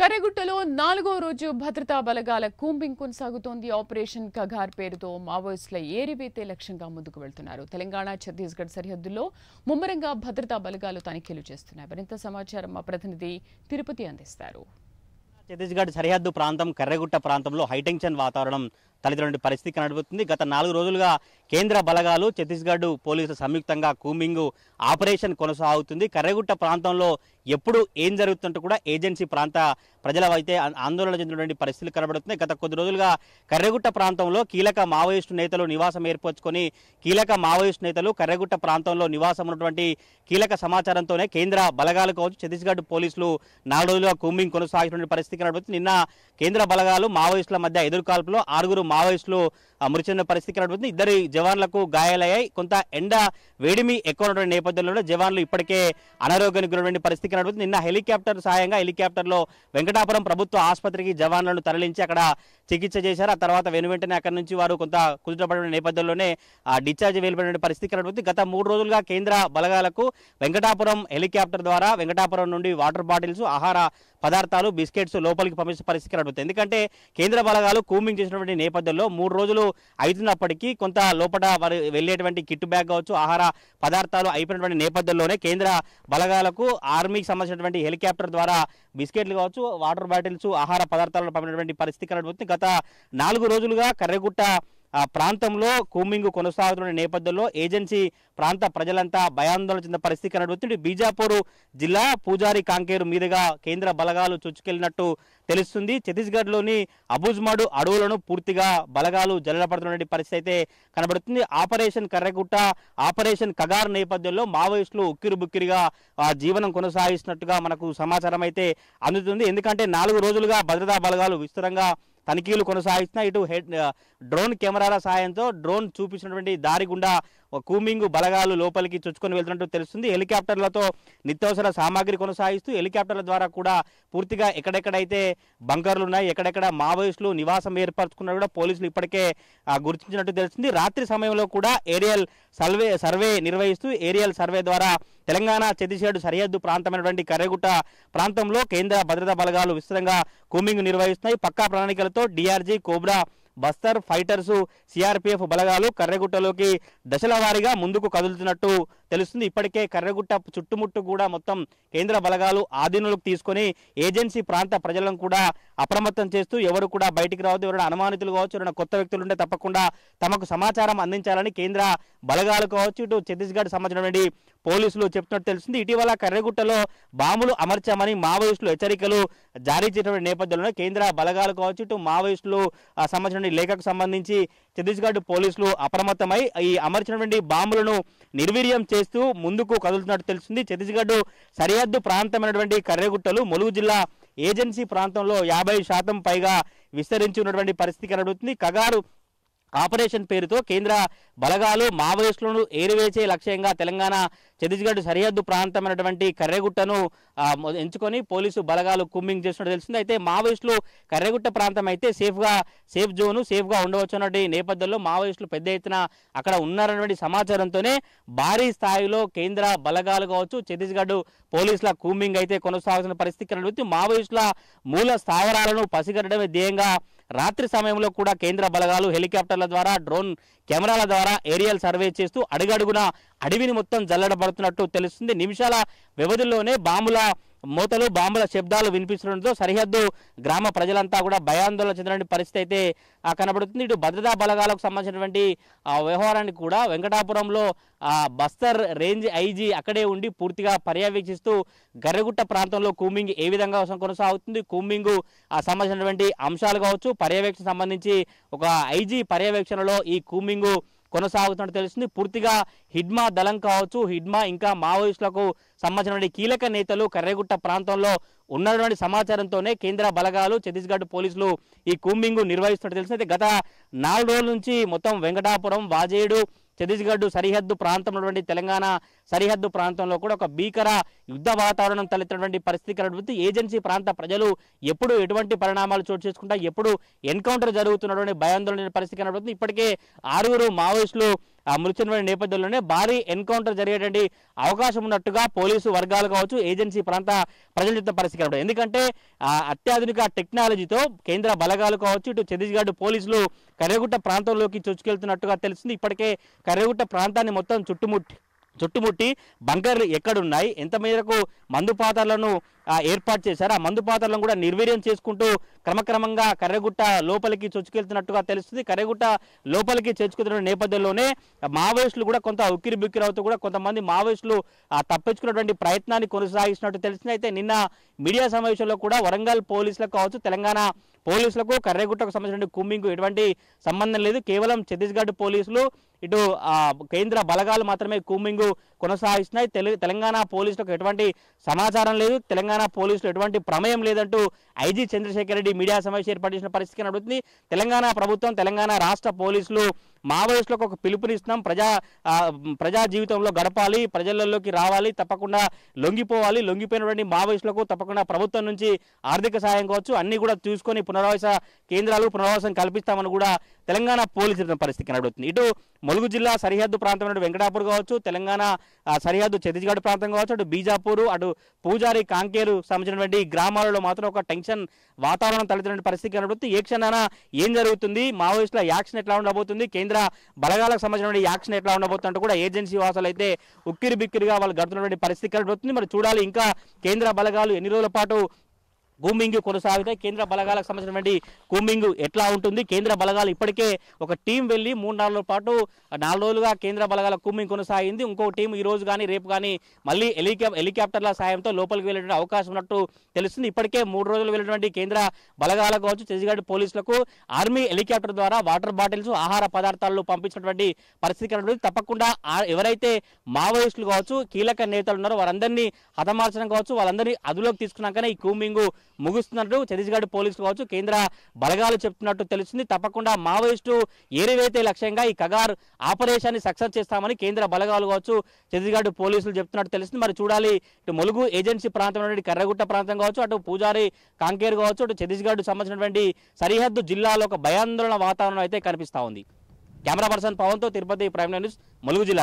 కర్రెగుట్టలో 4వ రోజు భద్రతా బలగాల కూంబింగ్ కొనసాగుతోంది. ఆపరేషన్ కగార్ పేరుతో మావోయిస్టుల ఏరివేతే లక్ష్యంగా ముందుకు వెళ్తున్నారు. తెలంగాణ, ఛత్తీస్గఢ్ సరిహద్దుల్లో ముమ్మరంగా భద్రతా బలగాలు తనిఖీలు చేస్తున్నాయి. మరింత సమాచారం మా ప్రతినిధి తిరుపతి అందిస్తారు. ఛత్తీస్గఢ్ సరిహద్దు ప్రాంతం కర్రెగుట్ట ప్రాంతంలో హైటెన్షన్ వాతావరణం తలెత్తిన పరిస్థితి కనబడుతుంది. గత 4 రోజులుగా కేంద్ర బలగాలు, ఛత్తీస్గఢ్ పోలీసులు సంయుక్తంగా కూంబింగ్ ఆపరేషన్ కొనసాగుతుంది. కర్రెగుట్ట ప్రాంతంలో ఎప్పుడు ఏం జరుగుతుంటే కూడా ఏజెన్సీ ప్రాంత ప్రజల అయితే ఆందోళన చెందినటువంటి పరిస్థితులు కనబడుతున్నాయి. గత కొద్ది రోజులుగా కర్రెగుట్ట ప్రాంతంలో కీలక మావోయిస్టు నేతలు నివాసం ఏర్పరచుకొని కీలక మావోయిస్టు నేతలు కర్రెగుట్ట ప్రాంతంలో నివాసం ఉన్నటువంటి కీలక సమాచారంతోనే కేంద్ర బలగాలు కావచ్చు, ఛత్తీస్గఢ్ పోలీసులు 4 రోజులుగా కూంబింగ్ కొనసాగుతున్న పరిస్థితి కనబడుతుంది. నిన్న కేంద్ర బలగాలు మావోయిస్టుల మధ్య ఎదురుకాల్పులో 6 మావోయిస్టులు మృతి చెందిన పరిస్థితి కనబడుతుంది. 2 జవాన్లకు గాయాలయ్యాయి. కొంత ఎండ వేడిమి ఎక్కువ ఉన్నటువంటి నేపథ్యంలో జవాన్లు ఇప్పటికే అనారోగ్యానికి గురైన పరిస్థితి కనబడుతుంది. నిన్న హెలికాప్టర్ సాయంగా హెలికాప్టర్లో వెంకటాపురం ప్రభుత్వ ఆసుపత్రికి జవాన్లను తరలించి అక్కడ చికిత్స చేశారు. ఆ తర్వాత వెనువెంటనే అక్కడి నుంచి వారు కొంత కుదుటపడిన నేపథ్యంలోనే డిశ్చార్జ్ వెలువడిన పరిస్థితి కనబడుతుంది. గత 3 రోజులుగా కేంద్ర బలగాలకు వెంకటాపురం హెలికాప్టర్ ద్వారా వెంకటాపురం నుండి వాటర్ బాటిల్స్, ఆహార పదార్థాలు, బిస్కెట్స్ లోపలికి పంపించే పరిస్థితి కనబడుతుంది. ఎందుకంటే కేంద్ర బలగాలు కూంబింగ్ చేసినటువంటి నేపథ్యంలో 3 రోజులు అవుతున్నప్పటికీ కొంత లోపల వారు వెళ్ళేటువంటి కిట్ బ్యాగ్ కావచ్చు, ఆహార పదార్థాలు అయిపోయినటువంటి నేపథ్యంలోనే కేంద్ర బలగాలకు ఆర్మీకి సంబంధించినటువంటి హెలికాప్టర్ ద్వారా బిస్కెట్లు కావచ్చు, వాటర్ బాటిల్స్, ఆహార పదార్థాలను పంపినటువంటి పరిస్థితి కనబడుతుంది. గత 4 రోజులుగా కర్రెగుట్ట ప్రాంతంలో కూంబింగ్ కొనసాగుతున్న నేపథ్యంలో ఏజెన్సీ ప్రాంత ప్రజలంతా భయాందోళన చెందిన పరిస్థితి కనబడుతుంది. బీజాపూర్ జిల్లా పూజారి కాంకేరు మీదుగా కేంద్ర బలగాలు చొచ్చుకెళ్లినట్టు తెలుస్తుంది. ఛత్తీస్గఢ్లోని అబుజ్మాడు అడవులను పూర్తిగా బలగాలు జల్లెడపడుతున్న పరిస్థితి అయితే కనబడుతుంది. ఆపరేషన్ కర్రెగుట్ట, ఆపరేషన్ కగార్ నేపథ్యంలో మావోయిస్టులు ఉక్కిరిబుక్కిరిగా జీవనం కొనసాగిస్తున్నట్టుగా మనకు సమాచారం అయితే అందుతుంది. ఎందుకంటే 4 రోజులుగా భద్రతా బలగాలు విస్తృతంగా తనిఖీలు కొనసాగిస్తున్న ఇటు డ్రోన్ కెమెరాల సాయంతో డ్రోన్ చూపించినటువంటి దారి గుండా కూంబింగ్ బలగాలు లోపలికి చొచ్చుకొని వెళ్తున్నట్టు తెలుస్తుంది. హెలికాప్టర్లతో నిత్యావసర సామాగ్రి కొనసాగిస్తూ హెలికాప్టర్ల ద్వారా కూడా పూర్తిగా ఎక్కడెక్కడైతే బంకర్లు ఉన్నాయి, ఎక్కడెక్కడ మావోయిస్టులు నివాసం ఏర్పరచుకున్నా కూడా పోలీసులు ఇప్పటికే గుర్తించినట్టు తెలుస్తుంది. రాత్రి సమయంలో కూడా ఏరియల్ సర్వే నిర్వహిస్తూ ఏరియల్ సర్వే ద్వారా తెలంగాణ, ఛత్తీస్గఢ్ సరిహద్దు ప్రాంతమైనటువంటి కర్రెగుట్ట ప్రాంతంలో కేంద్ర భద్రతా బలగాలు విస్తృతంగా కూంబింగ్ నిర్వహిస్తున్నాయి. పక్కా ప్రణాళికలతో DRG, COBRA, Bastar fighters, CRPF బలగాలు కర్రెగుట్టలోకి దశల వారీగా ముందుకు కదులుతున్నట్టు తెలుస్తుంది. ఇప్పటికే కర్రెగుట్ట చుట్టుముట్టు కూడా మొత్తం కేంద్ర బలగాలు ఆధీనంలోకి తీసుకొని ఏజెన్సీ ప్రాంత ప్రజలను కూడా అప్రమత్తం చేస్తూ ఎవరు కూడా బయటికి రావద్దు, ఎవరైనా అనుమానితులు కావచ్చు, ఎవరైనా కొత్త వ్యక్తులు ఉంటే తప్పకుండా తమకు సమాచారం అందించాలని కేంద్ర బలగాలు కావచ్చు, ఇటు ఛత్తీస్గఢ్ సంబంధించినటువంటి పోలీసులు చెప్తున్నట్టు తెలుస్తుంది. ఇటీవల కర్రెగుట్టలో బాంబులు అమర్చామని మావోయిస్టులు హెచ్చరికలు జారీ చేసినటువంటి నేపథ్యంలో కేంద్ర బలగాలు కావచ్చు, ఇటు మావోయిస్టులు సంబంధించిన లేఖకు సంబంధించి ఛత్తీస్గఢ్ పోలీసులు అప్రమత్తమై ఈ అమర్చినటువంటి బాంబులను నిర్వీర్యం చేస్తూ ముందుకు కదులుతున్నట్టు తెలుస్తుంది. ఛత్తీస్గఢ్ సరిహద్దు ప్రాంతమైనటువంటి కర్రెగుట్టలు ములుగు జిల్లా ఏజెన్సీ ప్రాంతంలో 50% పైగా విస్తరించి ఉన్నటువంటి పరిస్థితి కనబడుతుంది. కగారు ఆపరేషన్ పేరుతో కేంద్ర బలగాలు మావోయిస్టులను ఏరివేసే లక్ష్యంగా తెలంగాణ, ఛత్తీస్గఢ్ సరిహద్దు ప్రాంతమైనటువంటి కర్రెగుట్టను ఎంచుకొని పోలీసు బలగాలు కూంబింగ్ చేస్తున్నట్టు తెలుస్తుంది. అయితే మావోయిస్టులు కర్రెగుట్ట ప్రాంతం అయితే సేఫ్ జోను, సేఫ్గా ఉండవచ్చు అన్నటువంటి నేపథ్యంలో మావోయిస్టులు పెద్ద ఎత్తున అక్కడ ఉన్నారన్నటువంటి సమాచారంతోనే భారీ స్థాయిలో కేంద్ర బలగాలు కావచ్చు, ఛత్తీస్గఢ్ పోలీసుల కూంబింగ్ అయితే కొనసాగుతున్న పరిస్థితి కనబడుతుంది. మావోయిస్టుల మూల స్థావరాలను పసిగట్టడమే ధ్యేయంగా రాత్రి సమయంలో కూడా కేంద్ర బలగాలు హెలికాప్టర్ల ద్వారా, డ్రోన్ కెమెరాల ద్వారా ఏరియల్ సర్వే చేస్తూ అడుగడుగున అడవిని మొత్తం జల్లడబడుతున్నట్టు తెలుస్తుంది. నిమిషాల వ్యవధిలోనే బాంబుల మోతలు, బాంబుల శబ్దాలు వినిపిస్తుండటంతో సరిహద్దు గ్రామ ప్రజలంతా కూడా భయాందోళన చెందిన పరిస్థితి అయితే కనబడుతుంది. ఇటు భద్రతా బలగాలకు సంబంధించినటువంటి వ్యవహారానికి కూడా వెంకటాపురంలో బస్తర్ రేంజ్ ఐజీ అక్కడే ఉండి పూర్తిగా పర్యవేక్షిస్తూ కర్రెగుట్ట ప్రాంతంలో కూంబింగ్ ఏ విధంగా కొనసాగుతుంది, కూంబింగ్ సంబంధించినటువంటి అంశాలు కావచ్చు, పర్యవేక్షణ సంబంధించి ఒక ఐజీ పర్యవేక్షణలో ఈ కూంబింగ్ కొనసాగుతున్నట్టు తెలుస్తుంది. పూర్తిగా హిడ్మా దళం కావచ్చు, హిడ్మా ఇంకా మావోయిస్టులకు సంబంధించిన కీలక నేతలు కర్రెగుట్ట ప్రాంతంలో ఉన్నటువంటి సమాచారంతోనే కేంద్ర బలగాలు, ఛత్తీస్గఢ్ పోలీసులు ఈ కూంబింగ్ నిర్వహిస్తున్నట్టు తెలుస్తుంది. అయితే గత 4 రోజుల నుంచి మొత్తం వెంకటాపురం, వాజేడు, ఛత్తీస్గఢ్ సరిహద్దు ప్రాంతంలో తెలంగాణ సరిహద్దు ప్రాంతంలో కూడా ఒక భీకర యుద్ధ వాతావరణం తలెత్తినటువంటి పరిస్థితి కనబడుతుంది. ఏజెన్సీ ప్రాంత ప్రజలు ఎప్పుడు ఎటువంటి పరిణామాలు చోటు చేసుకుంటా, ఎప్పుడు ఎన్కౌంటర్ జరుగుతున్నటువంటి భయాందోళన పరిస్థితి కనబడుతుంది. ఇప్పటికే 6 మావోయిస్టులు మృతి నేపథ్యంలోనే భారీ ఎన్కౌంటర్ జరిగేటువంటి అవకాశం ఉన్నట్టుగా పోలీసు వర్గాలు కావచ్చు, ఏజెన్సీ ప్రాంత ప్రజలు చెప్తున్న పరిస్థితి కనబడుతుంది. ఎందుకంటే అత్యాధునిక టెక్నాలజీతో కేంద్ర బలగాలు కావచ్చు, ఇటు ఛత్తీస్గఢ్ పోలీసులు కర్రెగుట్ట ప్రాంతంలోకి చొచ్చుకెళ్తున్నట్టుగా తెలుస్తుంది. ఇప్పటికే కర్రెగుట్ట ప్రాంతాన్ని మొత్తం చుట్టుముట్టి బంకర్లు ఎక్కడున్నాయి, ఎంత మేరకు మందుపాతలను ఏర్పాటు చేశారు, ఆ మందుపాతలను కూడా నిర్వీర్యం చేసుకుంటూ క్రమక్రమంగా కర్రెగుట్ట లోపలికి చొచ్చుకెళ్తున్నట్టుగా తెలుస్తుంది. కర్రెగుట్ట లోపలికి చేర్చుకున్న నేపథ్యంలోనే మావోయిస్టులు కూడా కొంత ఉక్కిరి బిక్కిరి అవుతూ కూడా కొంతమంది మావోయిస్టులు తప్పించుకున్నటువంటి ప్రయత్నాన్ని కొనసాగిస్తున్నట్టు తెలిసింది. అయితే నిన్న మీడియా సమావేశంలో కూడా వరంగల్ పోలీసులకు కావచ్చు, తెలంగాణ పోలీసులకు కర్రెగుట్టకు సంబంధించిన కూంబింగ్కు ఎటువంటి సంబంధం లేదు. కేవలం ఛత్తీస్గఢ్ పోలీసులు ఇటు కేంద్ర బలగాలు మాత్రమే కూంబింగ్ కొనసాగిస్తున్నాయి. తెలంగాణ పోలీసులకు ఎటువంటి సమాచారం లేదు, తెలంగాణ పోలీసులు ఎటువంటి ప్రమేయం లేదంటూ ఐజీ చంద్రశేఖర్ రెడ్డి మీడియా సమావేశం ఏర్పాటు చేసిన పరిస్థితి కనబడుతుంది. తెలంగాణ ప్రభుత్వం, తెలంగాణ రాష్ట్ర పోలీసులు మావోయిస్టులకు ఒక పిలుపునిస్తున్నాం, ప్రజా జీవితంలో గడపాలి, ప్రజలలోకి రావాలి, తప్పకుండా లొంగిపోయినటువంటి మావోయిస్టులకు తప్పకుండా ప్రభుత్వం నుంచి ఆర్థిక సాయం కావచ్చు అన్ని కూడా చూసుకొని పునరావాస కేంద్రాలు పునరావాసం కల్పిస్తామని కూడా తెలంగాణ పోలీసుల పరిస్థితి కనబడుతుంది. ఇటు ములుగు జిల్లా సరిహద్దు ప్రాంతం వెంకటాపూర్ కావచ్చు, తెలంగాణ సరిహద్దు ఛత్తీస్గఢ్ ప్రాంతం కావచ్చు, అటు బీజాపూర్, అటు పూజారి, కాంకేరు సంబంధించినటువంటి గ్రామాలలో మాత్రం ఒక టెన్షన్ వాతావరణం తలెత్తిన పరిస్థితి కనబడుతుంది. ఏ క్షణాన ఏం జరుగుతుంది, మావోయిస్టుల యాక్షన్ ఎట్లా ఉండబోతుంది, కేంద్ర బలగాలకు సంబంధించిన యాక్షన్ ఎట్లా ఉండబోతుందంటూ కూడా ఏజెన్సీ వాసులు అయితే ఉక్కిరి బిక్కిరిగా వాళ్ళు గడుపుతున్నటువంటి పరిస్థితి కనబడుతుంది. మరి చూడాలి ఇంకా కేంద్ర బలగాలు ఎన్ని రోజుల పాటు కూంబింగ్ కొనసాగుతాయి, కేంద్ర బలగాలకు సంబంధించినటువంటి కూంబింగ్ ఎట్లా ఉంటుంది. కేంద్ర బలగాలు ఇప్పటికే ఒక టీం వెళ్ళి 3-4 రోజుల పాటు 4 రోజులుగా కేంద్ర బలగాల కూంబింగ్ కొనసాగింది. ఇంకో టీం ఈ రోజు కానీ రేపు కానీ మళ్ళీ హెలికాప్టర్ల సాయంతో లోపలికి వెళ్ళే అవకాశం ఉన్నట్టు తెలుస్తుంది. ఇప్పటికే 3 రోజులు వెళ్ళినటువంటి కేంద్ర బలగాలకు కావచ్చు, ఛత్తీస్గఢ్ పోలీసులకు ఆర్మీ హెలికాప్టర్ ద్వారా వాటర్ బాటిల్స్, ఆహార పదార్థాలు పంపించినటువంటి పరిస్థితి కనబడుతుంది. తప్పకుండా ఎవరైతే మావోయిస్టులు కావచ్చు, కీలక నేతలు ఉన్నారో వారందరినీ హతమార్చడం కావచ్చు, వాళ్ళందరినీ అదులోకి తీసుకున్నాకనే ఈ కూంబింగ్ ముగుస్తున్నట్టు ఛత్తీస్గఢ్ పోలీసులు కావచ్చు, కేంద్ర బలగాలు చెప్తున్నట్టు తెలుస్తుంది. తప్పకుండా మావోయిస్టు ఏరివేతే లక్ష్యంగా ఈ కగార్ ఆపరేషన్ ని సక్సెస్ చేస్తామని కేంద్ర బలగాలు కావచ్చు, ఛత్తీస్గఢ్ పోలీసులు చెప్తున్నట్టు తెలుస్తుంది. మరి చూడాలి, ఇటు ములుగు ఏజెన్సీ ప్రాంతం నుండి కర్రెగుట్ట ప్రాంతం కావచ్చు, అటు పూజారి, కాంకేరు కావచ్చు, అటు ఛత్తీస్గఢ్ సంబంధించినటువంటి సరిహద్దు జిల్లాలో ఒక భయాందోళన వాతావరణం అయితే కనిపిస్తా ఉంది. కెమెరా పర్సన్ పవన్తో తిరుపతి ప్రైమ్ న్యూస్, ములుగు జిల్లా.